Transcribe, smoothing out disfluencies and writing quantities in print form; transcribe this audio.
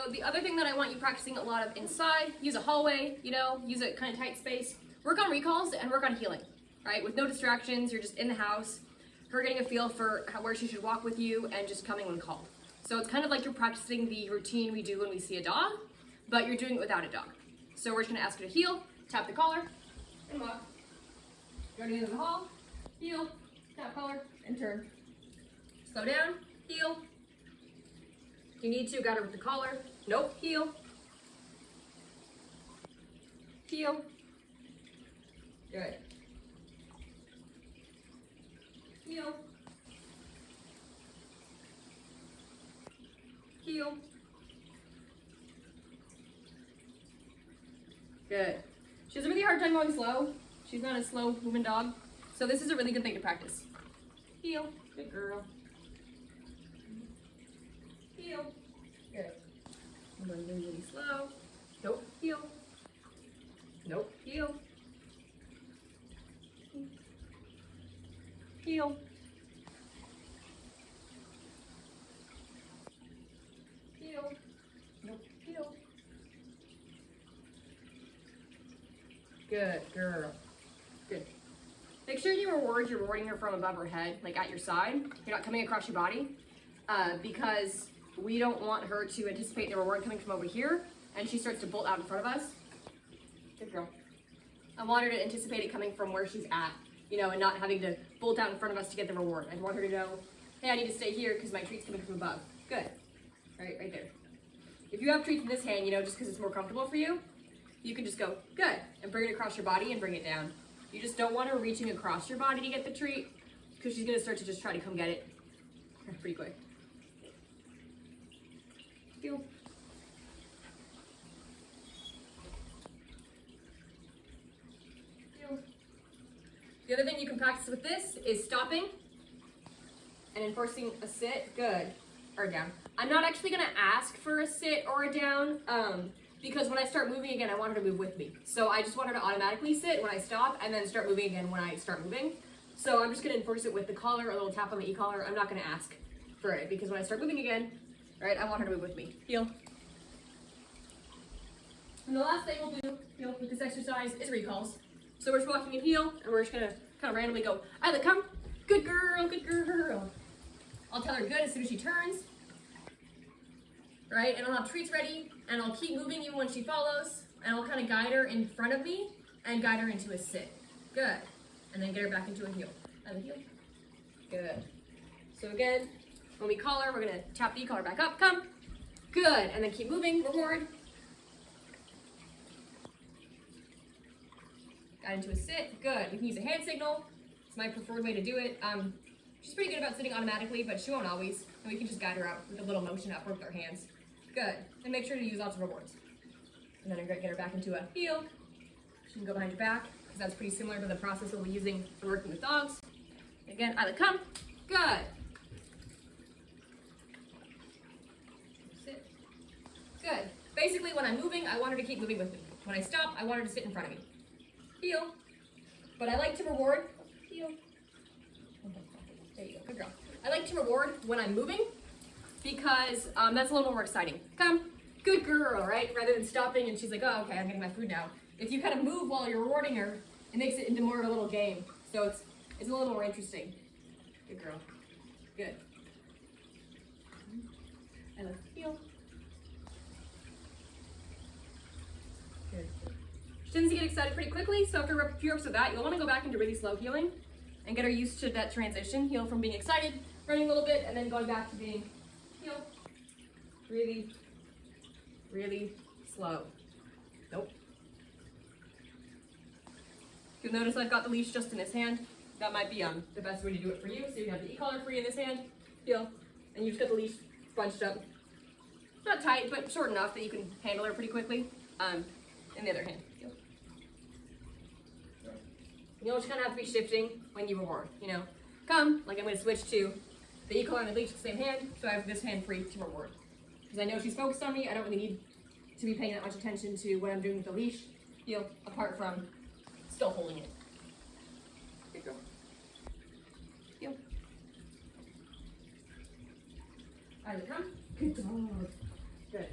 the other thing that I want you practicing a lot of inside, use a hallway, you know, use a kind of tight space. Work on recalls and work on heeling, right? With no distractions, you're just in the house, her getting a feel for where she should walk with you and just coming when called. So it's kind of like you're practicing the routine we do when we see a dog, but you're doing it without a dog. So we're just gonna ask her to heel, tap the collar, and walk. Go to the end of the hall, heel, tap collar, and turn. Slow down, heel. If you need to, got her with the collar. Nope, heel. Heel. Good. Heel. Heel. Good. She has a really hard time going slow. She's not a slow moving dog. So this is a really good thing to practice. Heel. Good girl. Heel. Good. I'm going really, really slow. Nope. Heel. Nope. Heel. Heel. Heel. Nope. Heel. Good girl. Good. Make sure you're rewarding her from above her head, like at your side. You're not coming across your body, because we don't want her to anticipate the reward coming from over here, and she starts to bolt out in front of us. Good girl. I want her to anticipate it coming from where she's at, you know, and not having to bolt out in front of us to get the reward. I want her to know, hey, I need to stay here because my treat's coming from above. Good. Right there. If you have treats in this hand, you know, just because it's more comfortable for you, you can just go, good, and bring it across your body and bring it down. You just don't want her reaching across your body to get the treat, because she's going to start to just try to come get it pretty quick. Heel. Heel. The other thing you can practice with this is stopping and enforcing a sit. Good. Or down. I'm not actually going to ask for a sit or a down, because when I start moving again, I want her to move with me. So I just want her to automatically sit when I stop and then start moving again when I start moving. So I'm just going to enforce it with the collar, a little tap on the e-collar. I'm not going to ask for it because when I start moving again, right, I want her to move with me. Heel. And the last thing we'll do, you know, with this exercise is recalls. So we're just walking in heel and we're just going to kind of randomly go, Isla, come. Good girl, good girl. I'll tell her good as soon as she turns. Right, and I'll have treats ready, and I'll keep moving even when she follows, and I'll kind of guide her in front of me, and guide her into a sit. Good. And then get her back into a heel. And a heel. Good. So again, when we call her, we're going to tap the e-collar back up. Come. Good. And then keep moving. Reward. Got into a sit. Good. We can use a hand signal. It's my preferred way to do it. She's pretty good about sitting automatically, but she won't always. And we can just guide her out with a little motion upward with our hands. Good. And make sure to use lots of rewards. And then I'm going to get her back into a heel. She can go behind your back, because that's pretty similar to the process we'll be using for working with dogs. Again, Isla, come. Good. Sit. Good. Basically, when I'm moving, I want her to keep moving with me. When I stop, I want her to sit in front of me. Heel. But I like to reward. Heel. There you go. Good girl. I like to reward when I'm moving, because that's a little more exciting. Come. Good girl, right? Rather than stopping and she's like, oh, okay, I'm getting my food now. If you kind of move while you're rewarding her, it makes it into more of a little game. So it's a little more interesting. Good girl. Good. I love heel. Good. She tends to get excited pretty quickly, so after a few reps of that, you'll want to go back into really slow heeling and get her used to that transition. Heel from being excited, running a little bit, and then going back to being heel. Really, really slow. Nope. You'll notice I've got the leash just in this hand. That might be the best way to do it for you. So you have the e-collar free in this hand, heel, and you just got the leash bunched up. Not tight, but short enough that you can handle her pretty quickly. In the other hand, heel. You'll just kind of have to be shifting when you reward, you know. Come, like I'm going to switch to the e-collar and the leash with the same hand, so I have this hand free to reward. Because I know she's focused on me, I don't really need to be paying that much attention to what I'm doing with the leash, heel, apart from still holding it. Good girl. Heel. Isla, come. Good dog. Good.